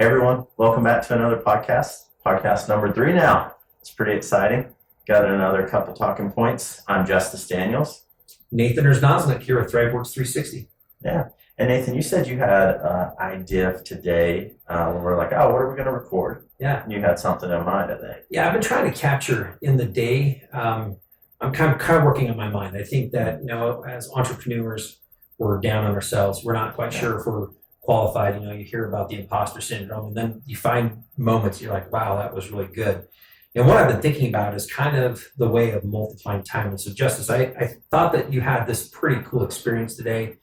Hey everyone, welcome back to another podcast number 3 now. It's pretty exciting. Got another couple talking points. I'm Justice Daniels. Nathan Erznosnik here with ThriveWorks 360. Yeah, and Nathan, you said you had an idea of today when we're like, oh, what are we going to record? Yeah. You had something in mind, I think. Yeah, I've been trying to capture in the day. I'm kind of working on my mind. I think that, as entrepreneurs, we're down on ourselves. We're not quite sure if we're qualified. You hear about the imposter syndrome, and then you find moments you're like, wow, that was really good. And what I've been thinking about is kind of the way of multiplying time. And so, Justice, I thought that you had this pretty cool experience today,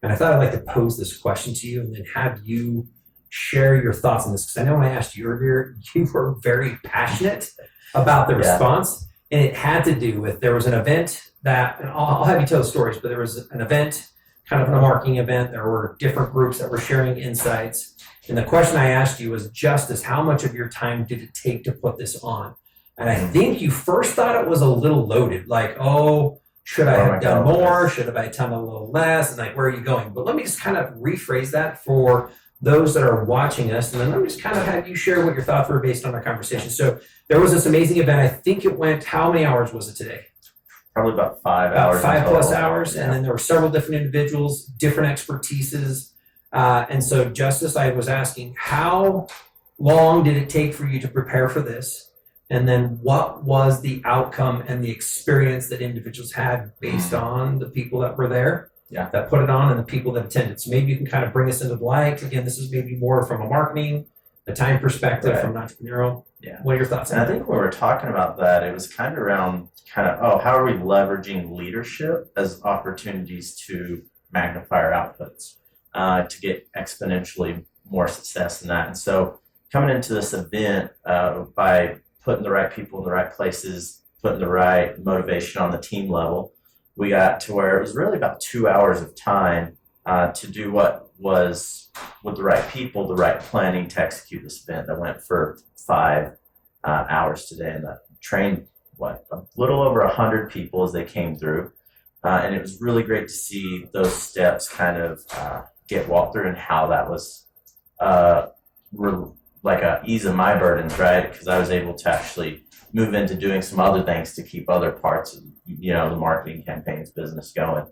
and I thought I'd like to pose this question to you and then have you share your thoughts on this. Because I know when I asked you earlier, you were very passionate about the response, and it had to do with, there was an event that, and I'll have you tell the stories, but there was an event, kind of a marketing event. There were different groups that were sharing insights. And the question I asked you was, Justice, how much of your time did it take to put this on? And I think you first thought it was a little loaded, like, oh, should I have done more? Should I have done a little less? And like, where are you going? But let me just kind of rephrase that for those that are watching us. And then let me just kind of have you share what your thoughts were based on our conversation. So there was this amazing event. I think it went, how many hours was it today? Probably about 5 hours. 5+ hours. Yeah. And then there were several different individuals, different expertises. And so, Justice, I was asking, how long did it take for you to prepare for this? And then what was the outcome and the experience that individuals had based on the people that were there, that put it on, and the people that attended? So maybe you can kind of bring us into the light. Again, this is maybe more from a marketing, a time perspective, from an entrepreneurial. Yeah. What are your thoughts on that? that? I think when we were talking about that, it was kind of around how are we leveraging leadership as opportunities to magnify our outputs, to get exponentially more success in that. And so coming into this event, by putting the right people in the right places, putting the right motivation on the team level, we got to where it was really about 2 hours of time to do what was with the right people, the right planning to execute this event that went for 5 hours today. And that trained, a little over 100 people as they came through. And it was really great to see those steps kind of get walked through, and how that was like a ease of my burdens, right? Because I was able to actually move into doing some other things to keep other parts of, the marketing campaigns business going.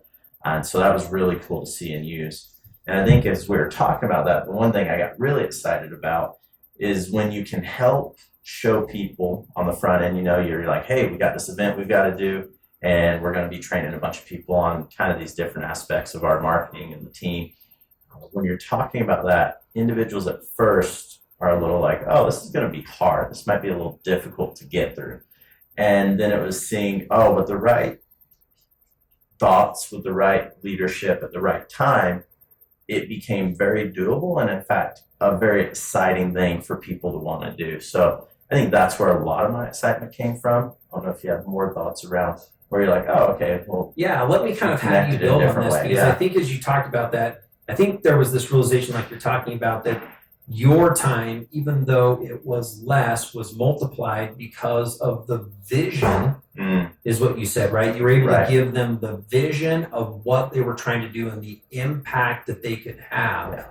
And so that was really cool to see and use. And I think as we were talking about that, the one thing I got really excited about is when you can help show people on the front end, you're like, hey, we got this event we've got to do, and we're going to be training a bunch of people on kind of these different aspects of our marketing and the team. When you're talking about that, individuals at first are a little like, oh, this is going to be hard. This might be a little difficult to get through. And then it was seeing, with the right thoughts, with the right leadership at the right time, it became very doable, and in fact, a very exciting thing for people to want to do. So I think that's where a lot of my excitement came from. I don't know if you have more thoughts around where you're like, oh, okay, well. Yeah, let me kind of have you build on this, because I think as you talked about that, I think there was this realization, like you're talking about, that your time, even though it was less, was multiplied because of the vision, is what you said, right? You were able to give them the vision of what they were trying to do and the impact that they could have. Yeah.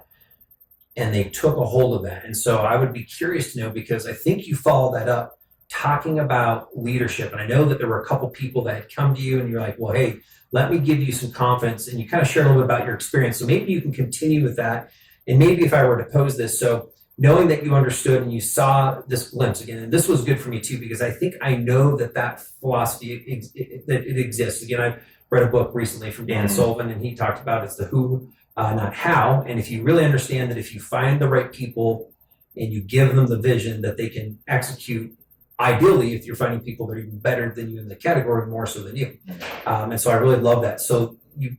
And they took a hold of that. And so I would be curious to know, because I think you followed that up talking about leadership. And I know that there were a couple people that had come to you and you're like, well, hey, let me give you some confidence. And you kind of shared a little bit about your experience. So maybe you can continue with that. And maybe if I were to pose this, so knowing that you understood and you saw this glimpse again, and this was good for me too, because I think I know that philosophy, that it exists. Again, I've read a book recently from Dan Sullivan, and he talked about it's the who, not how. And if you really understand that if you find the right people and you give them the vision that they can execute, ideally, if you're finding people that are even better than you in the category, more so than you. And so I really love that. So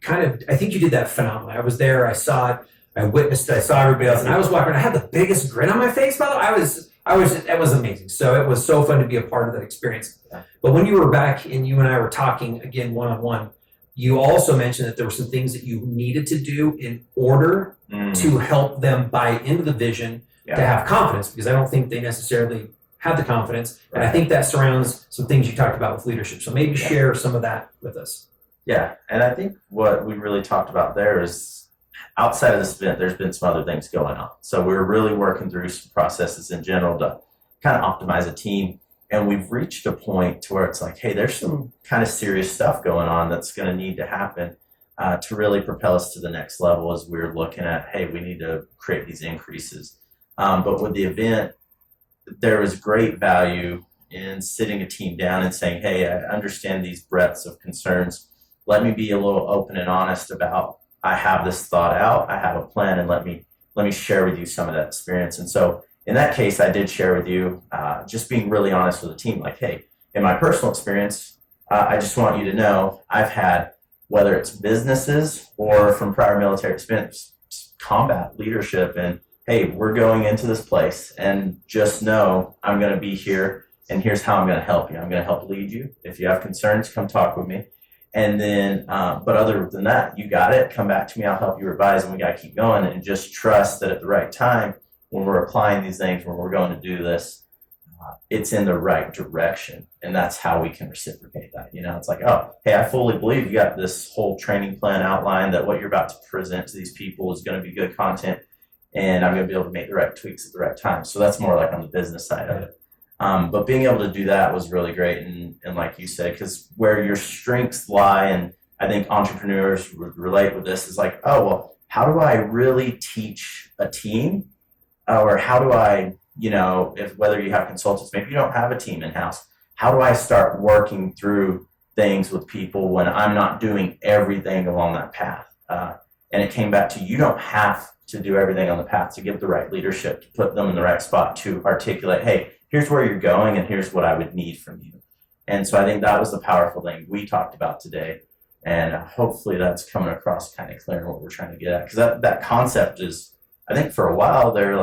I think you did that phenomenally. I was there, I saw it, I witnessed it, I saw everybody else, and I was walking around. I had the biggest grin on my face, by the way. It was amazing. So it was so fun to be a part of that experience. But when you were back and you and I were talking again one-on-one, you also mentioned that there were some things that you needed to do in order to help them buy into the vision, to have confidence, because I don't think they necessarily had the confidence. And I think that surrounds some things you talked about with leadership. So maybe share some of that with us. Yeah, and I think what we really talked about there is outside of this event, there's been some other things going on. So we're really working through some processes in general to kind of optimize a team. And we've reached a point to where it's like, hey, there's some kind of serious stuff going on that's going to need to happen to really propel us to the next level as we're looking at, hey, we need to create these increases. But with the event, there was great value in sitting a team down and saying, hey, I understand these breadths of concerns. Let me be a little open and honest about, I have this thought out, I have a plan, and let me share with you some of that experience. And so in that case, I did share with you, just being really honest with the team, like, hey, in my personal experience, I just want you to know I've had, whether it's businesses or from prior military experience, combat leadership, and hey, we're going into this place, and just know I'm going to be here, and here's how I'm going to help you. I'm going to help lead you. If you have concerns, come talk with me. And then, but other than that, you got it. Come back to me. I'll help you revise, and we got to keep going, and just trust that at the right time, when we're applying these things, when we're going to do this, it's in the right direction. And that's how we can reciprocate that. You know, it's like, oh, hey, I fully believe you got this whole training plan outlined, that what you're about to present to these people is going to be good content, and I'm going to be able to make the right tweaks at the right time. So that's more like on the business side of it. But being able to do that was really great. And like you said, because where your strengths lie, and I think entrepreneurs would relate with this, is like, oh, well, how do I really teach a team? Or how do I, you know, if whether you have consultants, maybe you don't have a team in-house, how do I start working through things with people when I'm not doing everything along that path? And it came back to, you don't have to do everything on the path to give the right leadership, to put them in the right spot, to articulate, hey, here's where you're going and here's what I would need from you. And so I think that was the powerful thing we talked about today. And hopefully that's coming across kind of clear in what we're trying to get at. Because that concept is, I think for a while there,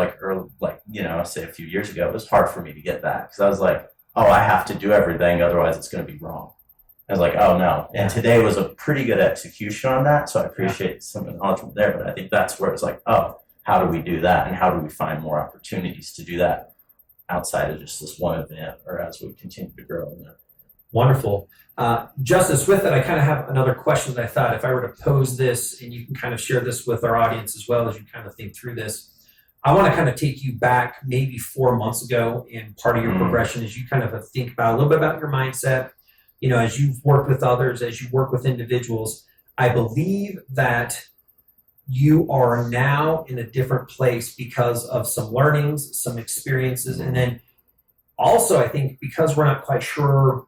you know, say a few years ago, it was hard for me to get that. Because I was like, oh, I have to do everything, otherwise it's going to be wrong. I was like, oh no. And today was a pretty good execution on that. So I appreciate some acknowledgement there. But I think that's where it's like, oh, how do we do that? And how do we find more opportunities to do that outside of just this one event, or as we continue to grow in that? Wonderful. Justice, with that, I kind of have another question that I thought if I were to pose this, and you can kind of share this with our audience as well as you kind of think through this. I want to kind of take you back maybe 4 months ago in part of your progression, as you kind of think about a little bit about your mindset, you know, as you've worked with others, as you work with individuals. I believe that you are now in a different place because of some learnings, some experiences, and then also I think because we're not quite sure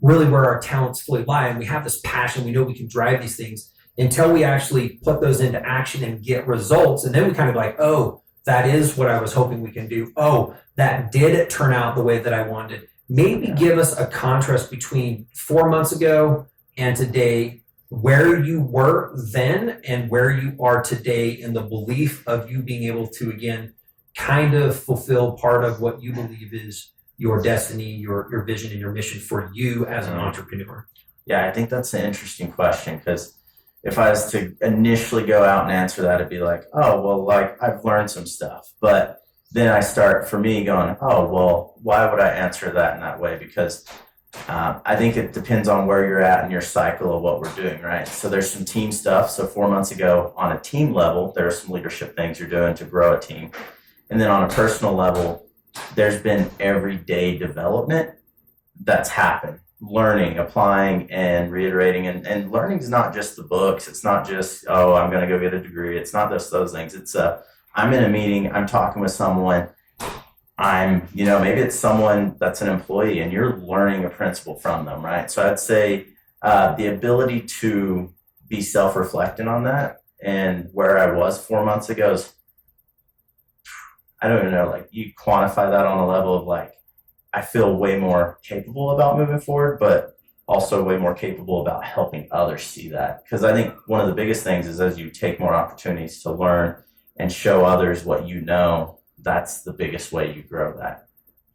really where our talents fully lie, and we have this passion, we know we can drive these things, until we actually put those into action and get results, and then we kind of like, oh, that is what I was hoping we can do. Oh, that did turn out the way that I wanted. Maybe give us a contrast between 4 months ago and today, where you were then and where you are today, in the belief of you being able to, again, kind of fulfill part of what you believe is your destiny, your vision, and your mission for you as an entrepreneur. Yeah, I think that's an interesting question, because if I was to initially go out and answer that, it'd be like, oh, well, like I've learned some stuff. But then I start, for me, going, oh, well, why would I answer that in that way? Because I think it depends on where you're at in your cycle of what we're doing, right? So there's some team stuff. So 4 months ago, on a team level, there are some leadership things you're doing to grow a team. And then on a personal level, there's been everyday development that's happened. Learning, applying, and reiterating. And learning is not just the books. It's not just, oh, I'm going to go get a degree. It's not just those things. It's I'm in a meeting, I'm talking with someone, maybe it's someone that's an employee, and you're learning a principle from them, right? So I'd say the ability to be self-reflecting on that, and where I was 4 months ago is, I don't even know, like you quantify that on a level of like, I feel way more capable about moving forward, but also way more capable about helping others see that. Because I think one of the biggest things is, as you take more opportunities to learn and show others what you know, that's the biggest way you grow that,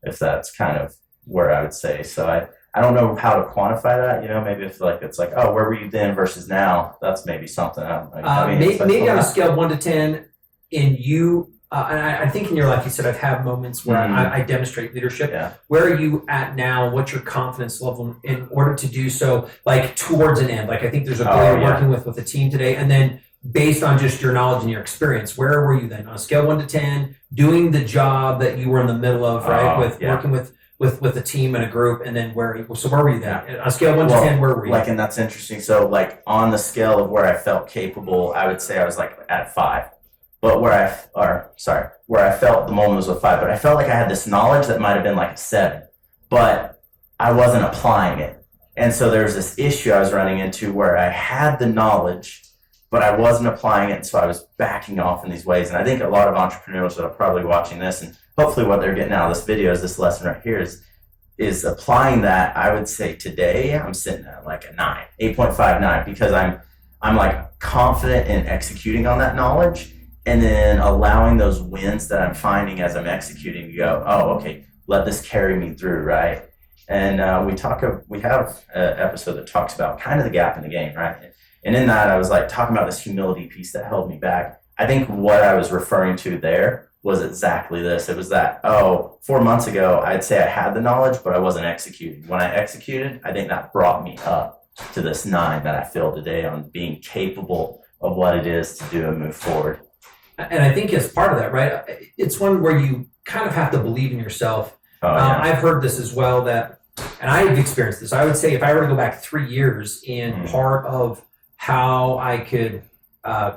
if that's kind of where I would say. So I don't know how to quantify that, maybe if like it's like, oh, where were you then versus now? That's maybe something. I don't know. Maybe on a scale of 1 to 10, in you, and I think in your life, you said, I've had moments where I demonstrate leadership. Yeah. Where are you at now? What's your confidence level in order to do so, like towards an end? Like I think there's a goal you're working with a team today. And then based on just your knowledge and your experience, where were you then on a scale 1 to 10, doing the job that you were in the middle of, right? Working with a team and a group, and then where were you then? On a scale 1 to 10, where were you? And that's interesting. So on the scale of where I felt capable, I would say I was at 5. But where I felt the moment was a 5, but I felt like I had this knowledge that might have been a 7, but I wasn't applying it. And so there was this issue I was running into where I had the knowledge, but I wasn't applying it. And so I was backing off in these ways. And I think a lot of entrepreneurs that are probably watching this, and hopefully what they're getting out of this video is this lesson right here is applying that. I would say today I'm sitting at a 9, 8.59, because I'm confident in executing on that knowledge, and then allowing those wins that I'm finding as I'm executing to go, oh, okay, let this carry me through, right? And we have an episode that talks about kind of the gap in the game, right? And in that, I was talking about this humility piece that held me back. I think what I was referring to there was exactly this. It was that, 4 months ago, I'd say I had the knowledge, but I wasn't executing. When I executed, I think that brought me up to this 9 that I feel today on being capable of what it is to do and move forward. And I think as part of that, right, it's one where you kind of have to believe in yourself. I've heard this as well, and I've experienced this. I would say if I were to go back 3 years in part of how I could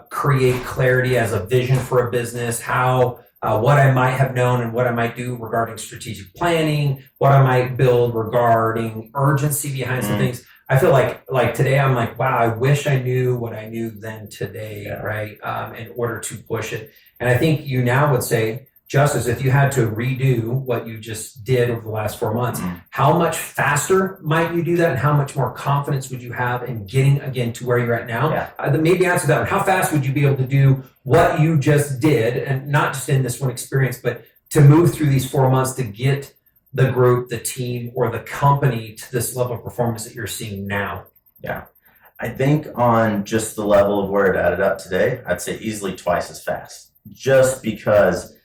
create clarity as a vision for a business, how what I might have known and what I might do regarding strategic planning, what I might build regarding urgency behind some things. I feel like today I'm wow, I wish I knew what I knew then today, right? In order to push it. And I think you now would say, Justice, if you had to redo what you just did over the last 4 months, how much faster might you do that, and how much more confidence would you have in getting again to where you're at now? Maybe answer that one. How fast would you be able to do what you just did, and not just in this one experience, but to move through these 4 months to get the group, the team, or the company to this level of performance that you're seeing now? Yeah. I think on just the level of where it added up today, I'd say easily twice as fast, just because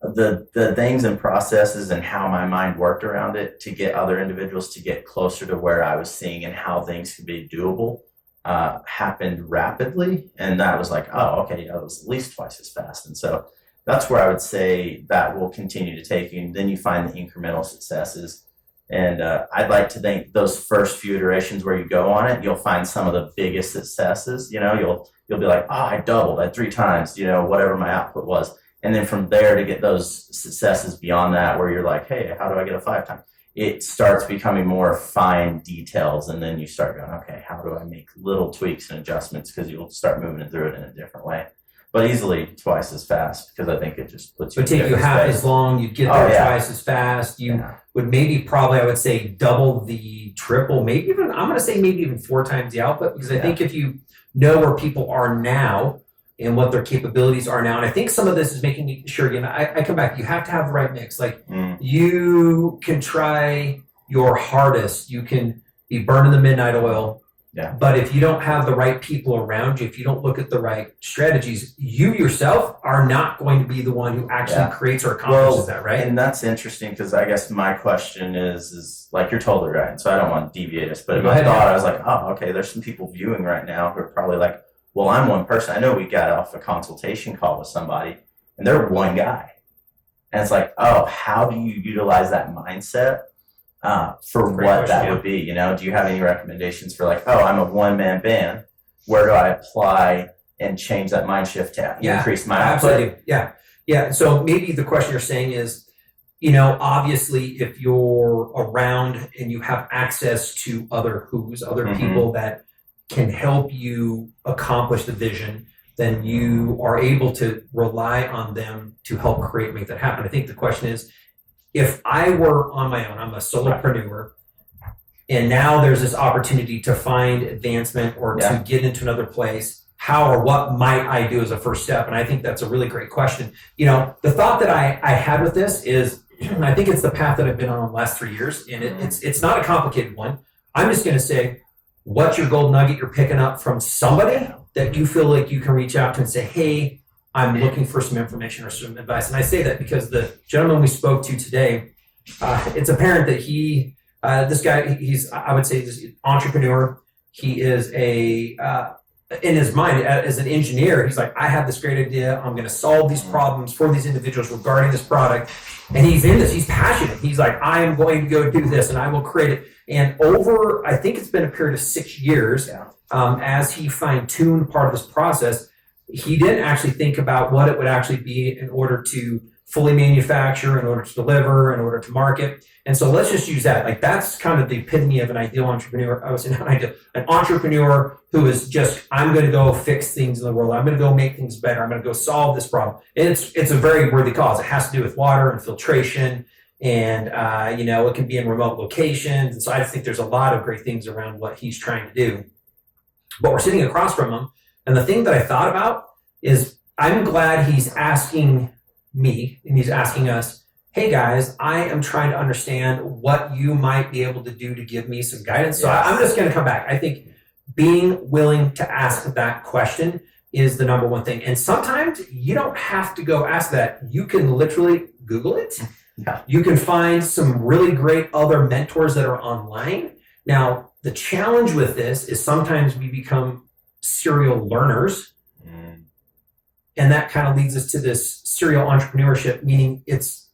the things and processes and how my mind worked around it to get other individuals to get closer to where I was seeing and how things could be doable happened rapidly. And that was it was at least twice as fast. And so that's where I would say that will continue to take you. And then you find the incremental successes. And I'd like to think those first few iterations where you go on it, you'll find some of the biggest successes. You'll be I doubled at 3 times, whatever my output was. And then from there to get those successes beyond that, where you're hey, how do I get a 5 time? It starts becoming more fine details. And then you start going, okay, how do I make little tweaks and adjustments? Because you'll start moving through it in a different way. But easily twice as fast, because I think it just puts you. It would take you half as long. You'd get there twice as fast. You would probably, I would say, double the triple, maybe even, I'm going to say maybe even 4 times the output, because I think if you know where people are now and what their capabilities are now, and I think some of this is making sure, again, I come back, you have to have the right mix. You can try your hardest. You can be burning the midnight oil. Yeah. But if you don't have the right people around you, if you don't look at the right strategies, you yourself are not going to be the one who actually creates or accomplishes that, right? And that's interesting, because I guess my question is you're totally right. And so I don't want to deviate us, but I was okay, there's some people viewing right now who are probably well, I'm one person. I know we got off a consultation call with somebody and they're one guy. And it's how do you utilize that mindset for what that would be? Do you have any recommendations for I'm a one-man band? Where do I apply and change that mind shift to increase my output? Absolutely. Yeah. So maybe the question you're saying is, obviously if you're around and you have access to other people that can help you accomplish the vision, then you are able to rely on them to help make that happen. I think the question is, if I were on my own, I'm a solopreneur, and now there's this opportunity to find advancement or to get into another place, how or what might I do as a first step? And I think that's a really great question. The thought that I had with this is, I think it's the path that I've been on the last 3 years, and it's not a complicated one. I'm just going to say, what's your gold nugget you're picking up from somebody that you feel like you can reach out to and say, hey, I'm looking for some information or some advice. And I say that because the gentleman we spoke to today, it's apparent that this guy, I would say, this entrepreneur. He is a in his mind as an engineer, he's like, I have this great idea. I'm going to solve these problems for these individuals regarding this product. And he's in this, he's passionate. He's like, I am going to go do this and I will create it. And over, I think it's been a period of 6 years, as he fine-tuned part of this process, he didn't actually think about what it would actually be in order to fully manufacture, in order to deliver, in order to market. And so let's just use that. Like that's kind of the epitome of an ideal entrepreneur. I would say not ideal, an entrepreneur who is just, I'm going to go fix things in the world. I'm going to go make things better. I'm going to go solve this problem. And it's a very worthy cause. It has to do with water and filtration. And, it can be in remote locations. And so I just think there's a lot of great things around what he's trying to do. But we're sitting across from him. And the thing that I thought about is I'm glad he's asking me and he's asking us, hey guys, I am trying to understand what you might be able to do to give me some guidance. So I'm just going to come back. I think being willing to ask that question is the number one thing. And sometimes you don't have to go ask that. You can literally Google it. Yeah. You can find some really great other mentors that are online. Now, the challenge with this is sometimes we become serial learners. And that kind of leads us to this serial entrepreneurship, meaning it's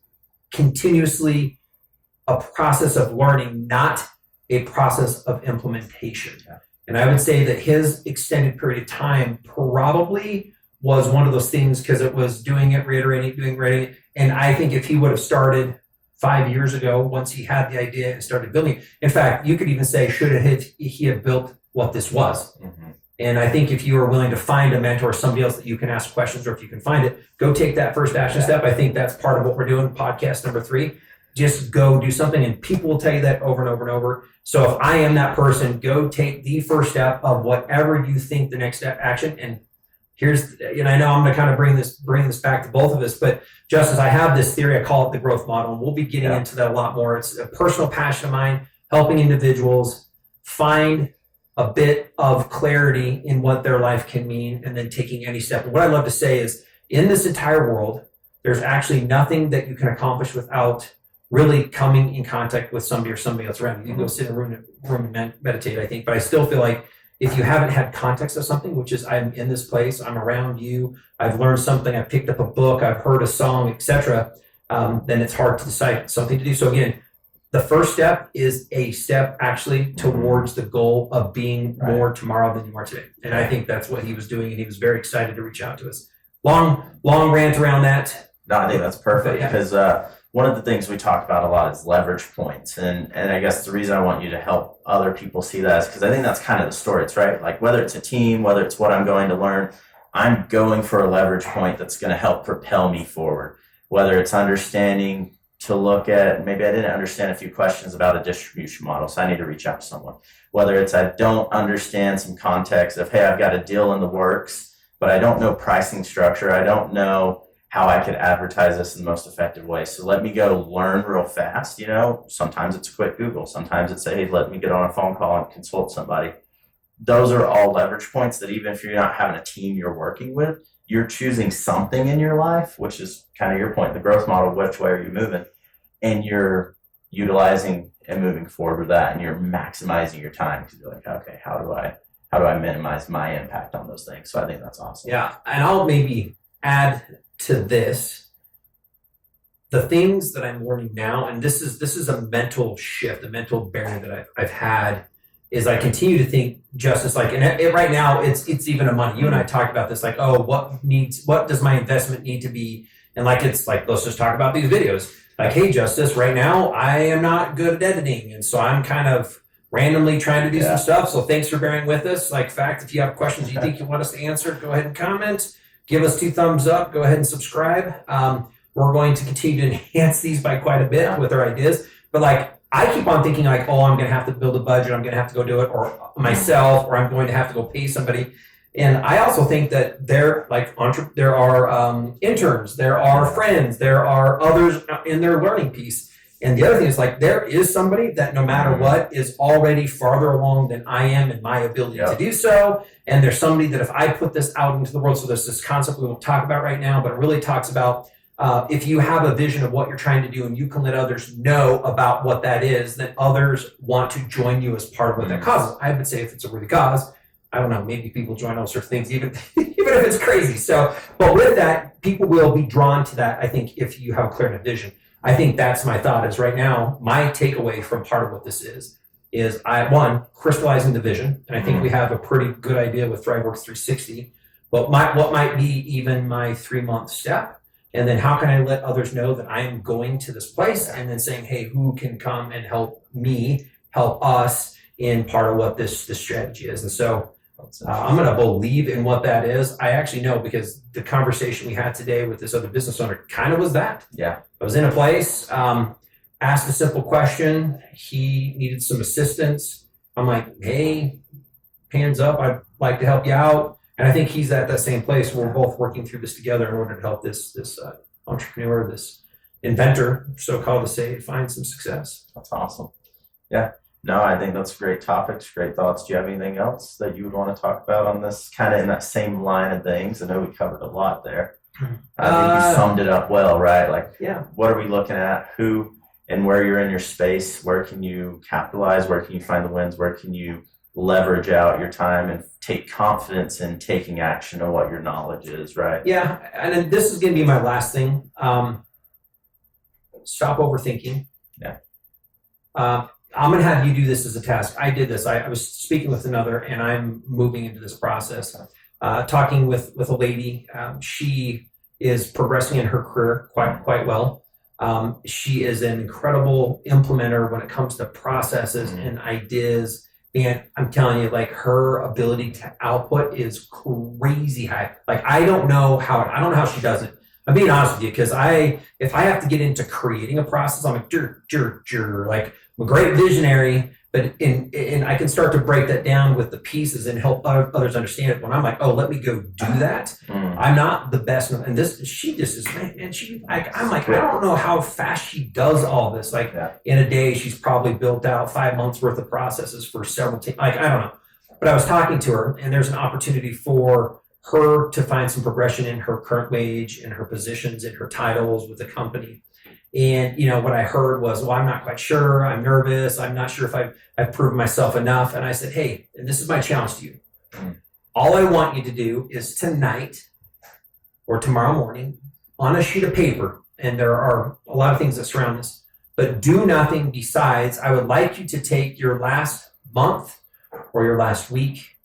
continuously a process of learning, not a process of implementation. Yeah. And I would say that his extended period of time probably was one of those things because it was doing it, reiterating. And I think if he would have started 5 years ago, once he had the idea and started building, in fact, you could even say, he have built what this was? Mm-hmm. And I think if you are willing to find a mentor or somebody else that you can ask questions, or if you can find it, go take that first action step. I think that's part of what we're doing. Podcast number 3, just go do something, and people will tell you that over and over and over. So if I am that person, go take the first step of whatever you think the next step action. And I know I'm going to kind of bring this back to both of us, but Justice, I have this theory. I call it the growth model, and we'll be getting into that a lot more. It's a personal passion of mine, helping individuals find a bit of clarity in what their life can mean, and then taking any step. And what I love to say is, in this entire world, there's actually nothing that you can accomplish without really coming in contact with somebody or somebody else around you. You can go sit in a room and meditate, I think. But I still feel like if you haven't had context of something, which is I'm in this place, I'm around you, I've learned something, I've picked up a book, I've heard a song, etc., then it's hard to decide something to do. So again, the first step is a step actually towards the goal of being more tomorrow than you are today. And I think that's what he was doing, and he was very excited to reach out to us. Long rant around that. No, I think that's perfect because one of the things we talk about a lot is leverage points. And I guess the reason I want you to help other people see that is because I think that's kind of the story. It's right. Like whether it's a team, whether it's what I'm going to learn, I'm going for a leverage point that's going to help propel me forward. Whether it's understanding to look at, maybe I didn't understand a few questions about a distribution model, so I need to reach out to someone. Whether it's I don't understand some context of, hey, I've got a deal in the works, but I don't know pricing structure. I don't know how I could advertise this in the most effective way. So let me go learn real fast. Sometimes it's a quick Google. Sometimes it's, hey, let me get on a phone call and consult somebody. Those are all leverage points that even if you're not having a team you're working with, you're choosing something in your life, which is kind of your point, the growth model, which way are you moving? And you're utilizing and moving forward with that, and you're maximizing your time because you're like, okay, how do I minimize my impact on those things? So I think that's awesome. Yeah, and I'll maybe add to this the things that I'm learning now, and this is a mental shift, a mental bearing that I've had, is I continue to think Justice, like, and right now it's even a money. You and I talked about this, like, what does my investment need to be? And like, it's like, let's just talk about these videos. Like, hey, Justice, right now I am not good at editing, and so I'm kind of randomly trying to do some stuff. So thanks for bearing with us. Like, fact, if you have questions you think you want us to answer, go ahead and comment. Give us 2 thumbs up. Go ahead and subscribe. We're going to continue to enhance these by quite a bit with our ideas. But like, I keep on thinking like, I'm going to have to build a budget. I'm going to have to go do it, or myself, or I'm going to have to go pay somebody. And I also think that there are interns, there are friends, there are others in their learning piece. And the other thing is like, there is somebody that no matter what is already farther along than I am in my ability to do so. And there's somebody that if I put this out into the world, so there's this concept we won't talk about right now, but it really talks about if you have a vision of what you're trying to do and you can let others know about what that is, then others want to join you as part of what that cause is. I would say if it's a worthy cause, I don't know, maybe people join all sorts of things, even even if it's crazy. So, but with that, people will be drawn to that, I think, if you have a clear enough vision. I think that's my thought is right now, my takeaway from part of what this is crystallizing the vision. And I think we have a pretty good idea with ThriveWorks 360, but what might be even my 3-month step. And then how can I let others know that I am going to this place, and then saying, hey, who can come and help me, help us in part of what this strategy is. And so I'm going to believe in what that is. I actually know, because the conversation we had today with this other business owner kind of was that. Yeah. I was in a place, asked a simple question. He needed some assistance. I'm like, hey, hands up. I'd like to help you out. And I think he's at that same place where we're both working through this together in order to help this entrepreneur, this inventor, so-called, to say, find some success. That's awesome. Yeah. No, I think that's great topics, great thoughts. Do you have anything else that you would want to talk about on this, kind of in that same line of things? I know we covered a lot there. I think you summed it up well, right? Like, yeah, what are we looking at? Who and where you're in your space? Where can you capitalize? Where can you find the wins? Where can you leverage out your time and take confidence in taking action on what your knowledge is, right? Yeah, and then this is going to be my last thing. Stop overthinking. Yeah. I'm going to have you do this as a task. I did this. I was speaking with another, and I'm moving into this process. Talking with a lady. She is progressing in her career quite well. She is an incredible implementer when it comes to processes and ideas. And I'm telling you, like, her ability to output is crazy high. Like, I don't know how she does it. I'm being honest with you, because if I have to get into creating a process, I'm like, like, I'm a great visionary, but and I can start to break that down with the pieces and help others understand it. When I'm like, oh, let me go do that. I'm not the best. And she just is, man, I'm like, I don't know how fast she does all this. Like, in a day, she's probably built out 5 months worth of processes for several teams. Like, I don't know. But I was talking to her, and there's an opportunity for her to find some progression in her current wage, in her positions, in her titles with the company. And, what I heard was, well, I'm not quite sure. I'm nervous. I'm not sure if I've proven myself enough. And I said, hey, and this is my challenge to you. All I want you to do is tonight or tomorrow morning on a sheet of paper, and there are a lot of things that surround this, but do nothing besides, I would like you to take your last month or your last week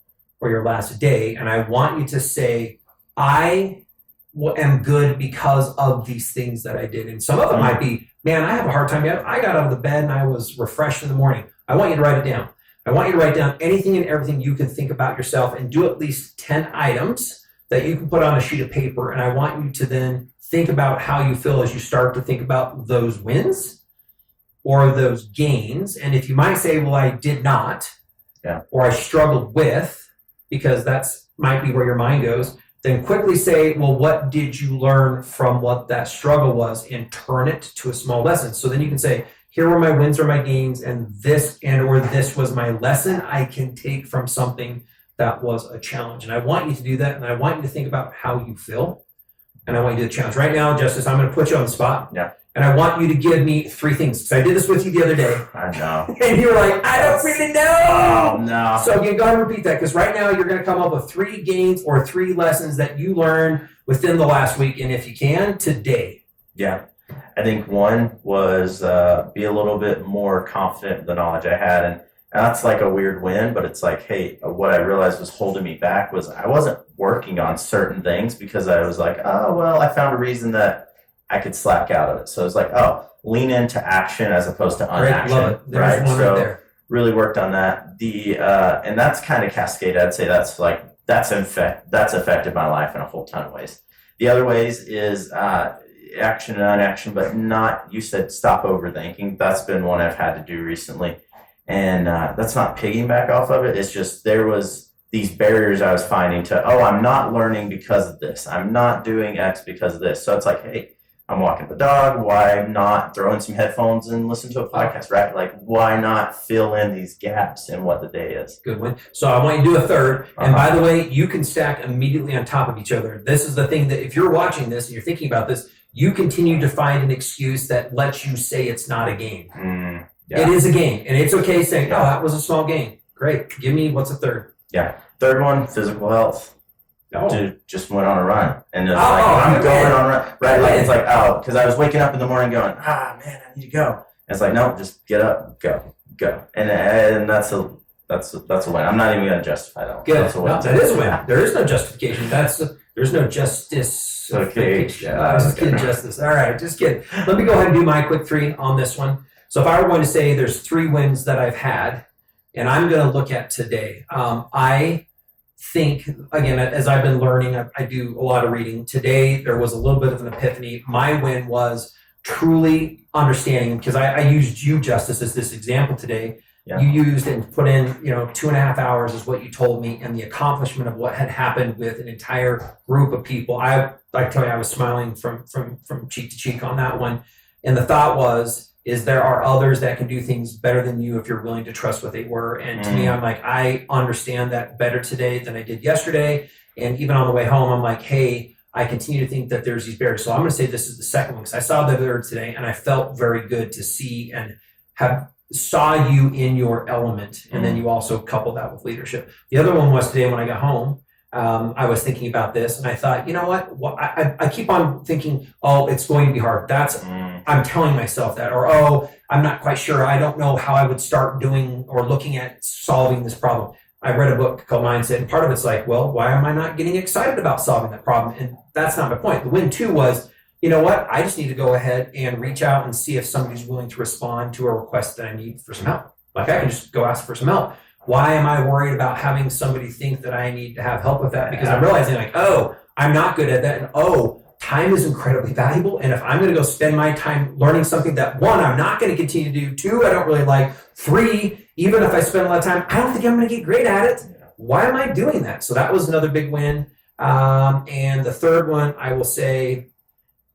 or your last day, and I want you to say, I am good because of these things that I did. And some of it might be, man, I have a hard time yet. I got out of the bed and I was refreshed in the morning. I want you to write it down. I want you to write down anything and everything you can think about yourself, and do at least 10 items that you can put on a sheet of paper. And I want you to then think about how you feel as you start to think about those wins or those gains. And if you might say, well, I did not, or I struggled with, because that's might be where your mind goes, then quickly say, well, what did you learn from what that struggle was, and turn it to a small lesson. So then you can say, here were my wins or my gains, and this was my lesson I can take from something that was a challenge. And I want you to do that, and I want you to think about how you feel, and I want you to do the challenge. Right now, Justice, I'm going to put you on the spot. Yeah. And I want you to give me 3 things. Because I did this with you the other day. I know. And you were like, I don't really know. Oh, no. So again, go ahead and repeat that, because right now you're going to come up with 3 gains or 3 lessons that you learned within the last week. And if you can, today. Yeah. I think one was be a little bit more confident in the knowledge I had. And that's like a weird win, but it's like, hey, what I realized was holding me back was I wasn't working on certain things because I was like, oh, well, I found a reason that I could slack out of it. So it's like, oh, lean into action as opposed to unaction. Love it. There's right? one So right there. really worked on that. And that's kind of cascade. I'd say that's affected my life in a whole ton of ways. The other ways is action and unaction, but not, you said stop overthinking. That's been one I've had to do recently. And that's not piggyback off of it. It's just there was these barriers I was finding to, I'm not learning because of this. I'm not doing X because of this. So it's like, hey, I'm walking the dog. Why not throw in some headphones and listen to a podcast, right? Like, why not fill in these gaps in what the day is? Good one. So I want you to do a third. And by the way, you can stack immediately on top of each other. This is the thing that if you're watching this and you're thinking about this, you continue to find an excuse that lets you say it's not a game. It is a game. And it's okay saying, that was a small game. Great. Give me what's a third. Third one, physical health. Oh. Dude just went on a run, and it's like I'm going on a run. Right, like it's like because I was waking up in the morning going, man, I need to go. And it's like no, just get up, go, and that's a win. I'm not even going to justify that one. Good. That's a win. No, that is a win. There is no justification. There's no justice. Okay. I was just kidding, justice. All right, just kidding. Let me go ahead and do my quick 3 on this one. So if I were going to say there's 3 wins that I've had, and I'm going to look at today, I think, again, as I've been learning, I do a lot of reading. Today, there was a little bit of an epiphany. My win was truly understanding, because I used you, Justice, as this example today. Yeah. You used and put in, 2.5 hours is what you told me, and the accomplishment of what had happened with an entire group of people. I tell you, I was smiling from cheek to cheek on that one. And the thought is there are others that can do things better than you if you're willing to trust what they were. And to me, I'm like, I understand that better today than I did yesterday. And even on the way home, I'm like, hey, I continue to think that there's these barriers. So I'm going to say this is the second one, because I saw the third today, and I felt very good to see and saw you in your element. And then you also couple that with leadership. The other one was today when I got home, I was thinking about this, and I thought, you know what? I keep on thinking, oh, it's going to be hard. I'm telling myself that, or, oh, I'm not quite sure. I don't know how I would start doing or looking at solving this problem. I read a book called Mindset, and part of it's like, well, why am I not getting excited about solving that problem? And that's not my point. The win 2 was, you know what? I just need to go ahead and reach out and see if somebody's willing to respond to a request that I need for some help. Like, I can just go ask for some help. Why am I worried about having somebody think that I need to have help with that? Because I'm realizing, like, oh, I'm not good at that. And oh, time is incredibly valuable. And if I'm going to go spend my time learning something that, 1, I'm not going to continue to do, 2, I don't really like, 3, even if I spend a lot of time, I don't think I'm going to get great at it. Why am I doing that? So that was another big win. And the third one, I will say,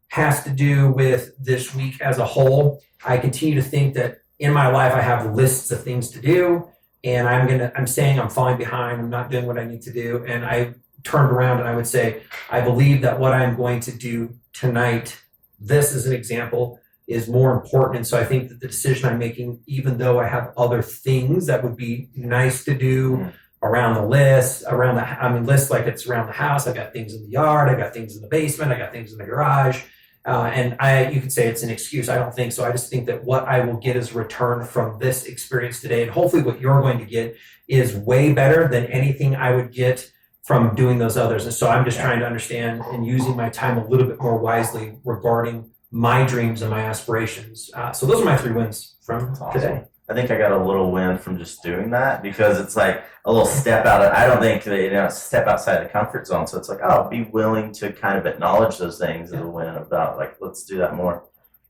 has to do with this week as a whole. I continue to think that in my life, I have lists of things to do, and I'm saying I'm falling behind. I'm not doing what I need to do. And I turned around and I would say, I believe that what I'm going to do tonight, this is an example, is more important. And so I think that the decision I'm making, even though I have other things that would be nice to do around the list, list like it's around the house. I got things in the yard. I got things in the basement. I got things in the garage. You could say it's an excuse. I don't think so. I just think that what I will get as a return from this experience today, and hopefully what you're going to get, is way better than anything I would get from doing those others. And so I'm just trying to understand and using my time a little bit more wisely regarding my dreams and my aspirations. So those are my 3 wins from today. I think I got a little win from just doing that, because it's like a little step out of, I don't think that, step outside the comfort zone. So it's like, oh, be willing to kind of acknowledge those things as a win about, like, let's do that more.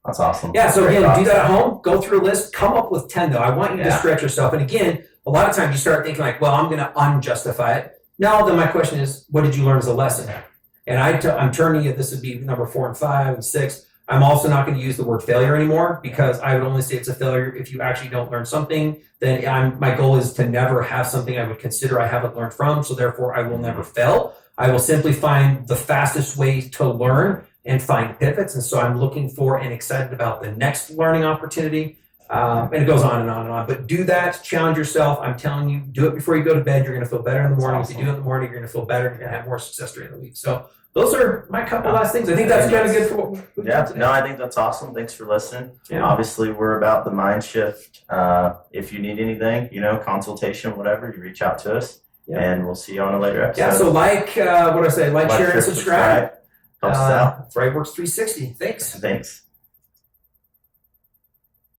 That's awesome. Yeah. So again, do that at home, go through a list, come up with 10 though. I want you to stretch yourself. And again, a lot of times you start thinking like, well, I'm going to unjustify it. No, then my question is, what did you learn as a lesson? And I'm turning you, this would be number 4 and 5 and 6. I'm also not going to use the word failure anymore, because I would only say it's a failure if you actually don't learn something. Then my goal is to never have something I would consider I haven't learned from. So therefore, I will never fail. I will simply find the fastest way to learn and find pivots. And so I'm looking for and excited about the next learning opportunity. And it goes on and on and on. But do that, challenge yourself. I'm telling you, do it before you go to bed. You're going to feel better in the morning. Awesome. If you do it in the morning, you're going to feel better. You're going to have more success during the week. So those are my couple last things. I think that's kind of good for what we've done today. No, I think that's awesome. Thanks for listening. Yeah. Obviously, we're about the mind shift. If you need anything, consultation, whatever, you reach out to us, and we'll see you on a later episode. Yeah, so like share, and subscribe. Helps us out. Friday Works 360. Thanks.